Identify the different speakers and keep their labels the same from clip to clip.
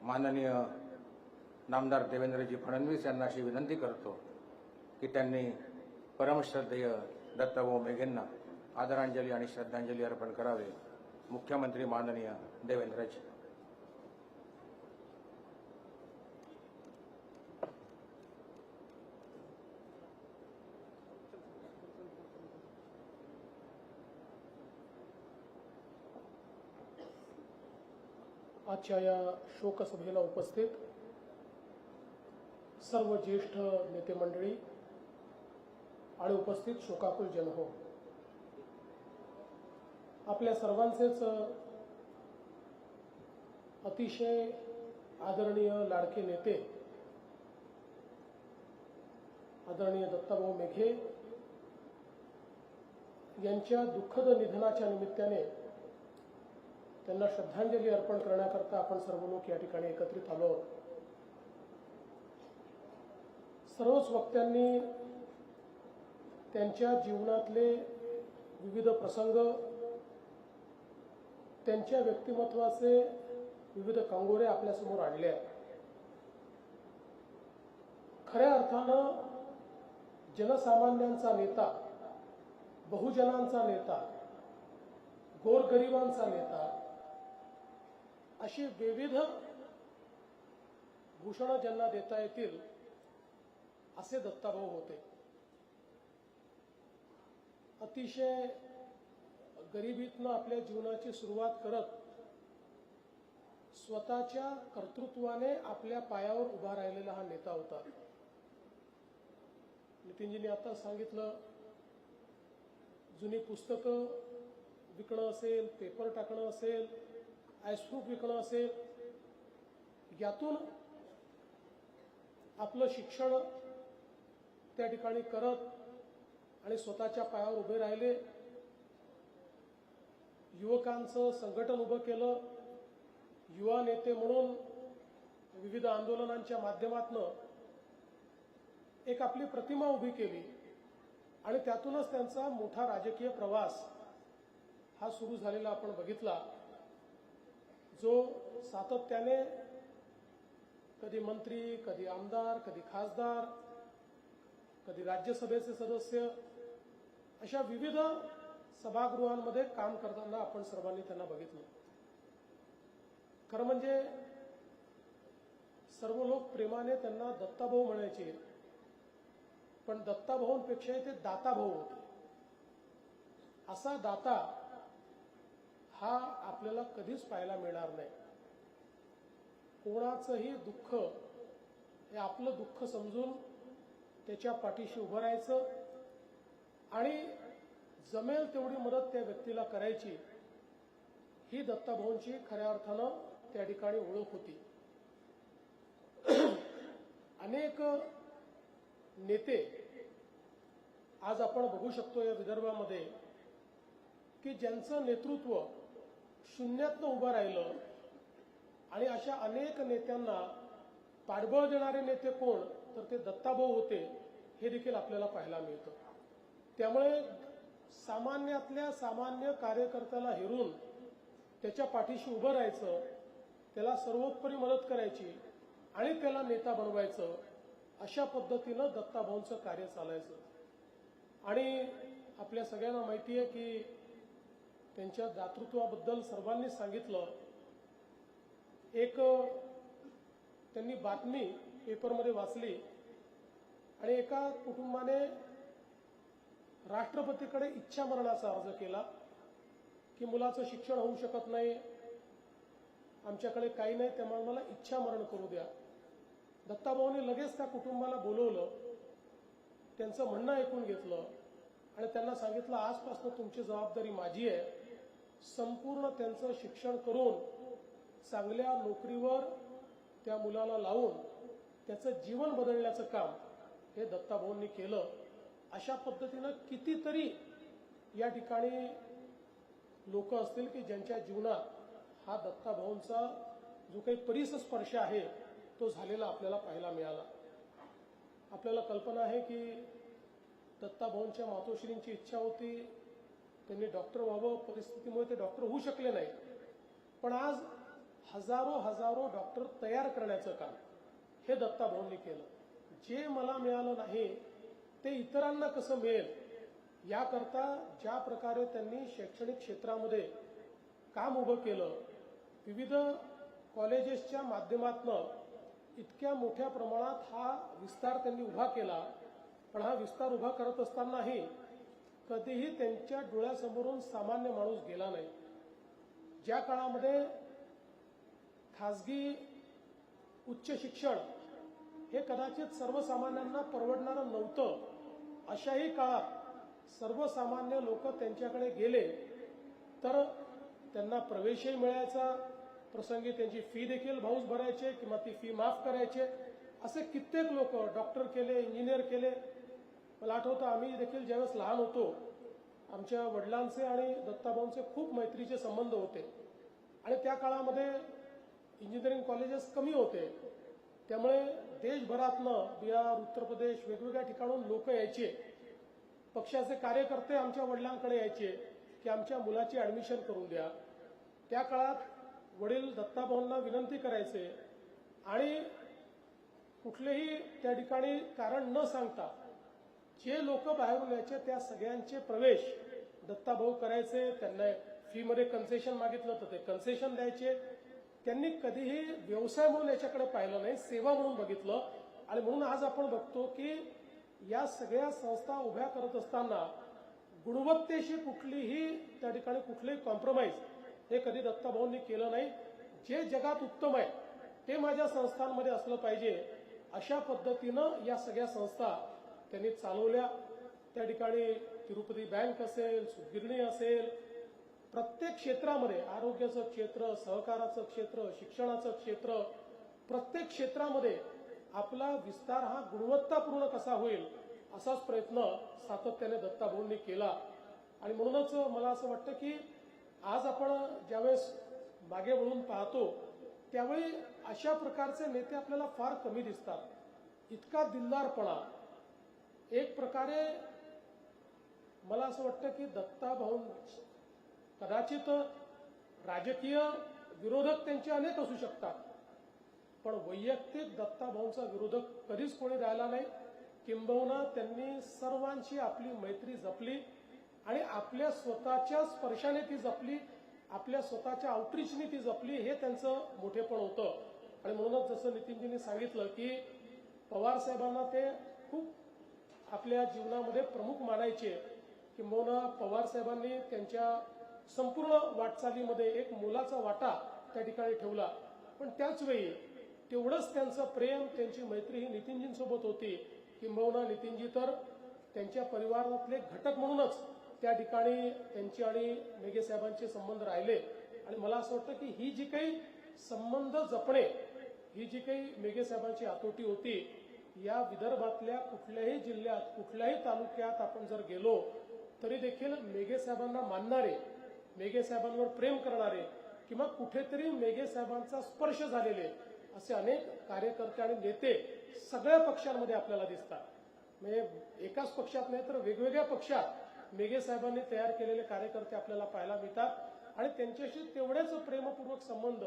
Speaker 1: माननीय नामदार देवेंद्रजी फडणवीस यांना अशी विनंती करतो की त्यांनी परमश्रद्धेय दत्ताभाऊ मेघेंना आदरांजली आणि श्रद्धांजली अर्पण करावे. मुख्यमंत्री माननीय देवेंद्रजी.
Speaker 2: आजच्या या शोकसभेला उपस्थित सर्व ज्येष्ठ नेते मंडळी आणि उपस्थित शोकाकुल जनहो, आपल्या सर्वांचेच अतिशय आदरणीय लाडके नेते आदरणीय दत्ताभाऊ मेघे यांच्या दुःखद निधनाच्या निमित्ताने त्यांना श्रद्धांजली अर्पण करण्याकरता आपण सर्व लोक या ठिकाणी एकत्रित आलो आहोत. सर्वच वक्त्यांनी त्यांच्या जीवनातले विविध प्रसंग, त्यांच्या व्यक्तिमत्वाचे विविध कंगोरे आपल्यासमोर आणले आहेत. खऱ्या अर्थानं जनसामान्यांचा नेता, बहुजनांचा नेता, गोरगरिबांचा नेता अशी विविध भूषणं ज्यांना देता येतील असे दत्ताभाऊ होते. अतिशय गरिबीतनं आपल्या जीवनाची सुरुवात करत स्वतःच्या कर्तृत्वाने आपल्या पायावर उभा राहिलेला हा नेता होता. नितीनजींनी आता सांगितलं, जुनी पुस्तकं विकणं असेल, पेपर टाकणं असेल, आईस्प्रूफ विकणं असेल, यातून आपलं शिक्षण त्या ठिकाणी करत आणि स्वतःच्या पायावर उभे राहिले. युवकांचं संघटन उभं केलं. युवा नेते म्हणून विविध आंदोलनांच्या माध्यमातून एक आपली प्रतिमा उभी केली आणि त्यातूनच त्यांचा मोठा राजकीय प्रवास हा सुरू झालेला आपण बघितला, जो सातत्याने कधी मंत्री, कधी आमदार, कधी खासदार, कधी राज्यसभेचे सदस्य अशा विविध सभागृहांमध्ये काम करताना आपण सर्वांनी त्यांना बघितलं. खरं म्हणजे सर्व लोक प्रेमाने त्यांना दत्ताभाऊ म्हणायचे, पण दत्ताभाऊंपेक्षा ते दाताभाऊ होते. असा दाता हा आपल्याला कधीच पाहायला मिळणार नाही. कोणाचंही दुःख हे आपलं दुःख समजून त्याच्या पाठीशी उभं राहायचं आणि जमेल तेवढी मदत त्या व्यक्तीला करायची, ही दत्ताभाऊंची खऱ्या अर्थानं त्या ठिकाणी ओळख होती. अनेक नेते आज आपण बघू शकतो या विदर्भामध्ये की ज्यांचं नेतृत्व शून्यातनं उभं राहिलं आणि अशा अनेक नेत्यांना पाठबळ देणारे नेते कोण, तर ते दत्ताभाऊ होते, हे देखील आपल्याला पाहायला मिळतं. त्यामुळे सामान्यातल्या सामान्य कार्यकर्त्याला हेरून त्याच्या पाठीशी उभं राहायचं, त्याला सर्वोपरी मदत करायची आणि त्याला नेता बनवायचं, अशा पद्धतीनं दत्ताभाऊंचं कार्य चालायचं. आणि आपल्या सगळ्यांना माहिती आहे की त्यांच्या दातृत्वाबद्दल सर्वांनी सांगितलं. एक त्यांनी बातमी पेपरमध्ये वाचली आणि एका कुटुंबाने राष्ट्रपतीकडे इच्छा मरणाचा अर्ज केला की मुलाचं शिक्षण होऊ शकत नाही, आमच्याकडे काही नाही, त्यामुळे मला इच्छा मरण करू द्या. दत्ताभाऊंनी लगेच त्या कुटुंबाला बोलवलं, त्यांचं म्हणणं ऐकून घेतलं आणि त्यांना सांगितलं, आजपासून तुमची जबाबदारी माझी आहे. संपूर्ण त्यांचं शिक्षण करून चांगल्या नोकरीवर त्या मुलाला लावून त्याचं जीवन बदलण्याचं काम हे दत्ताभाऊंनी केलं. अशा पद्धतीनं कितीतरी या ठिकाणी लोक असतील की ज्यांच्या जीवनात हा दत्ताभाऊंचा जो काही परिसस्पर्श आहे तो झालेला आपल्याला पाहायला मिळाला. आपल्याला कल्पना आहे की दत्ताभाऊंच्या मातोश्रींची इच्छा होती, त्यांनी डॉक्टर व्हावं, परिस्थितीमुळे ते डॉक्टर होऊ शकले नाही, पण आज हजारो डॉक्टर तयार करण्याचं काम हे दत्ताभाऊंनी केलं. जे मला मिळालं नाही ते इतरांना कसं मिळेल याकरता ज्या प्रकारे त्यांनी शैक्षणिक क्षेत्रामध्ये काम उभं केलं, विविध कॉलेजेसच्या माध्यमातून इतक्या मोठ्या प्रमाणात हा विस्तार त्यांनी उभा केला. पण हा विस्तार उभा करत असतानाही कधीही त्यांच्या डोळ्यासमोरून सामान्य माणूस गेला नाही. ज्या काळामध्ये खाजगी उच्च शिक्षण हे कदाचित सर्वसामान्यांना परवडणारं नव्हतं, अशाही काळात सर्वसामान्य लोक त्यांच्याकडे गेले तर त्यांना प्रवेशही मिळायचा, प्रसंगी त्यांची फी देखील भाऊच भरायचे किंवा ती फी माफ करायचे. असे कित्येक लोक डॉक्टर केले, इंजिनियर केले. मला आठवतं आम्ही देखील ज्यावेळेस लहान होतो आमच्या वडिलांचे आणि दत्ताभाऊंचे खूप मैत्रीचे संबंध होते आणि त्या काळामध्ये इंजिनिअरिंग कॉलेजेस कमी होते. त्यामुळे देशभरातनं बिहार, उत्तर प्रदेश वेगवेगळ्या ठिकाणून लोक यायचे. पक्षाचे कार्यकर्ते आमच्या वडिलांकडे यायचे की आमच्या मुलाची ऍडमिशन करून द्या. त्या काळात वडील दत्ताभाऊंना विनंती करायचे आणि कुठलेही त्या ठिकाणी कारण न सांगता जे लोक बाहेरून यायचे त्या सगळ्यांचे प्रवेश दत्ताभाऊ करायचे. त्यांना फी मध्ये कन्सेशन मागितलं तर ते कन्सेशन द्यायचे. त्यांनी कधीही व्यवसाय म्हणून याच्याकडे पाहिलं नाही, सेवा म्हणून बघितलं. आणि म्हणून आज आपण बघतो की या सगळ्या संस्था उभ्या करत असताना गुणवत्तेशी कुठलीही त्या ठिकाणी कुठलेही कॉम्प्रोमाइज हे कधी दत्ताभाऊंनी केलं नाही. जे जगात उत्तम आहे ते माझ्या संस्थांमध्ये असलं पाहिजे अशा पद्धतीनं या सगळ्या संस्था त्यांनी चालवल्या. त्या ठिकाणी तिरुपती बँक असेल, सुतगिरणी असेल, प्रत्येक क्षेत्रामध्ये आरोग्याचं क्षेत्र, सहकाराचं क्षेत्र, शिक्षणाचं क्षेत्र, प्रत्येक क्षेत्रामध्ये आपला विस्तार हा गुणवत्तापूर्ण कसा होईल असाच प्रयत्न सातत्याने दत्ताभाऊंनी केला. आणि म्हणूनच मला असं वाटतं की आज आपण ज्यावेळेस मागे वळून पाहतो त्यावेळी अशा प्रकारचे नेते आपल्याला फार कमी दिसतात. इतका दिलदारपणा, एक प्रकारे मला असं वाटतं की दत्ताभाऊ कदाचित राजकीय विरोधक त्यांचे अनेक असू शकतात, पण वैयक्तिक दत्ताभाऊंचा विरोधक कधीच कोणी राहिला नाही. किंबहुना त्यांनी सर्वांशी आपली मैत्री जपली आणि आपल्या स्वतःच्या स्पर्शाने ती जपली, आपल्या स्वतःच्या आउटरीचने ती जपली. हे त्यांचं मोठेपण होतं. आणि म्हणूनच जसं नितीनजींनी सांगितलं की पवार साहेबांना ते खूप आपल्या जीवनामध्ये प्रमुख मानायचे. किंबहुना पवार साहेबांनी त्यांच्या संपूर्ण वाटचालीमध्ये एक मोलाचा वाटा त्या ठिकाणी ठेवला. पण त्याच वेळी तेवढंच त्यांचं प्रेम, त्यांची मैत्री ही नितीनजींसोबत होती. किंबहुना नितीनजी तर त्यांच्या परिवारातले घटक म्हणूनच त्या ठिकाणी त्यांची आणि मेघे साहेबांचे संबंध राहिले. आणि मला असं वाटतं की ही जी काही संबंध जपणे, ही जी काही मेघे साहेबांची आतोटी होती, या विदर्भातल्या कुठल्याही जिल्ह्यात, कुठल्याही तालुक्यात आपण जर गेलो तरी देखील मेघे साहेबांना मानणारे, मेघे साहेबांवर प्रेम करणारे किंवा कुठेतरी मेघे साहेबांचा स्पर्श झालेले असे अनेक कार्यकर्ते आणि नेते सगळ्या पक्षांमध्ये आपल्याला दिसतात. म्हणजे एकाच पक्षात नाही तर वेगवेगळ्या पक्षात मेघे साहेबांनी तयार केलेले कार्यकर्ते आपल्याला पाहायला मिळतात आणि त्यांच्याशी तेवढेच प्रेमपूर्वक संबंध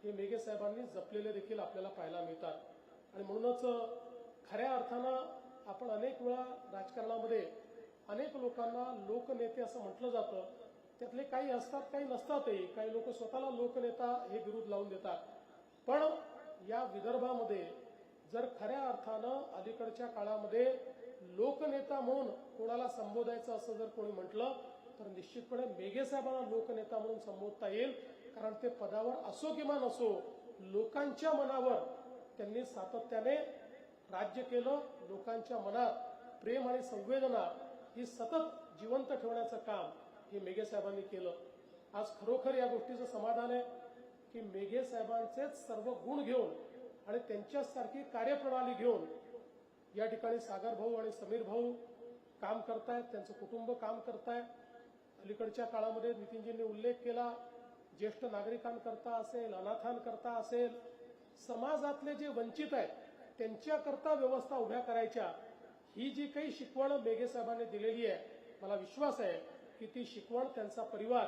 Speaker 2: हे मेघे साहेबांनी जपलेले देखील आपल्याला पाहायला मिळतात. आणि म्हणूनच खऱ्या अर्थानं आपण अनेक वेळा राजकारणामध्ये अनेक लोकांना लोकनेते असं म्हटलं जातं. त्यातले काही असतात, काही नसतातही. काही लोक स्वतःला लोकनेता हे बिरुद लावून देतात. पण या विदर्भामध्ये जर खऱ्या अर्थानं अलीकडच्या काळामध्ये लोकनेता म्हणून कोणाला संबोधायचं असं जर कोणी म्हटलं तर निश्चितपणे मेघे साहेबांना लोकनेता म्हणून संबोधता येईल. कारण ते पदावर असो किंवा नसो, लोकांच्या मनावर त्यांनी सातत्याने राज्य केलं. लोकांच्या मनात प्रेम आणि संवेदना ही सतत जिवंत ठेवण्याचं काम हे मेघे साहेबांनी केलं. आज खरोखर या गोष्टीचं समाधान आहे की मेघे साहेबांचेच सर्व गुण घेऊन आणि त्यांच्यासारखी कार्यप्रणाली घेऊन या ठिकाणी सागर भाऊ आणि समीर भाऊ काम करतायत, त्यांचं कुटुंब काम करतायत. अलीकडच्या काळामध्ये नितीनजींनी उल्लेख केला, ज्येष्ठ नागरिकांकरता असेल, अनाथांकरता असेल, समाजातले जे वंचित आहेत त्यांच्याकरता व्यवस्था उभ्या करायच्या, ही जी काही शिकवण मेघे साहेबांनी दिलेली आहे, मला विश्वास आहे की ती शिकवण त्यांचा परिवार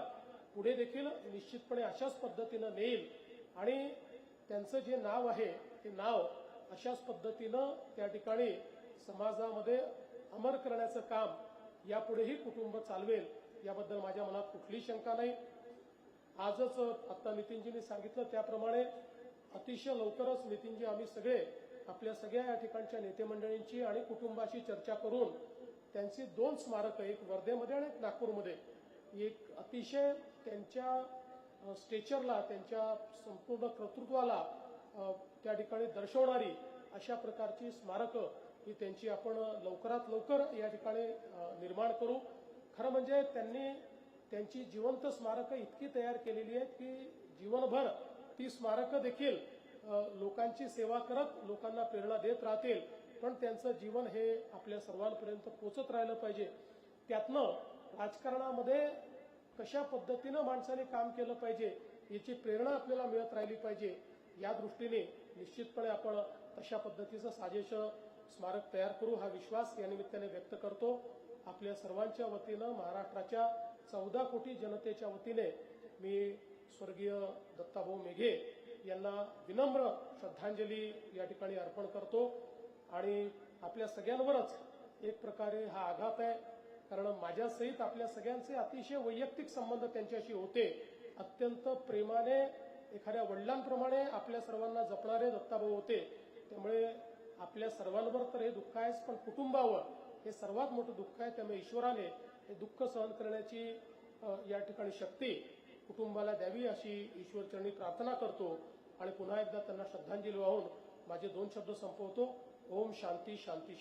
Speaker 2: पुढे देखील निश्चितपणे अशाच पद्धतीनं नेईल. आणि त्यांचं जे नाव आहे ते नाव अशाच पद्धतीनं त्या ठिकाणी समाजामध्ये अमर करण्याचं काम यापुढेही कुटुंब चालवेल याबद्दल माझ्या मनात कुठलीही शंका नाही. आजच आता नितीनजींनी सांगितलं त्याप्रमाणे अतिशय लवकरच नितीनजी आम्ही सगळे आपल्या सगळ्या या ठिकाणच्या नेते मंडळींची आणि कुटुंबाशी चर्चा करून त्यांची 2 स्मारकं, एक वर्धेमध्ये आणि एक नागपूरमध्ये, एक अतिशय त्यांच्या स्टेचरला, त्यांच्या संपूर्ण कर्तृत्वाला त्या ठिकाणी दर्शवणारी अशा प्रकारची स्मारकं ही त्यांची आपण लवकरात लवकर या ठिकाणी निर्माण करू. खरं म्हणजे त्यांनी त्यांची जिवंत स्मारकं इतकी तयार केलेली आहेत की जीवनभर ती स्मारकं देखील लोकांची सेवा करत लोकांना प्रेरणा देत राहतील. पण त्यांचं जीवन हे आपल्या सर्वांपर्यंत पोचत राहिलं पाहिजे. त्यातनं राजकारणामध्ये कशा पद्धतीनं माणसाने काम केलं पाहिजे याची प्रेरणा आपल्याला मिळत राहिली पाहिजे. या दृष्टीने निश्चितपणे आपण तशा पद्धतीचं साजेसं स्मारक तयार करू हा विश्वास या निमित्ताने व्यक्त करतो. आपल्या सर्वांच्या वतीनं, महाराष्ट्राच्या 14 कोटी जनतेच्या वतीने मी स्वर्गीय दत्ताभाऊ मेघे यांना विनम्र श्रद्धांजली या ठिकाणी अर्पण करतो. आणि आपल्या सगळ्यांवरच एक प्रकारे हा आघात आहे, कारण माझ्यासहित आपल्या सगळ्यांचे अतिशय वैयक्तिक संबंध त्यांच्याशी होते. अत्यंत प्रेमाने एखाद्या वडिलांप्रमाणे आपल्या सर्वांना जपणारे दत्ताभाऊ होते. त्यामुळे आपल्या सर्वांवर तर हे दुःख आहेच, पण कुटुंबावर हे सर्वात मोठं दुःख आहे. त्यामुळे ईश्वराने हे दुःख सहन करण्याची या ठिकाणी शक्ती कुटुंबाला द्यावी अशी ईश्वरचरणी प्रार्थना करतो. आणि पुन्हा एकदा त्यांना श्रद्धांजली वाहून माझे 2 शब्द संपवतो. ओम शांती शांती.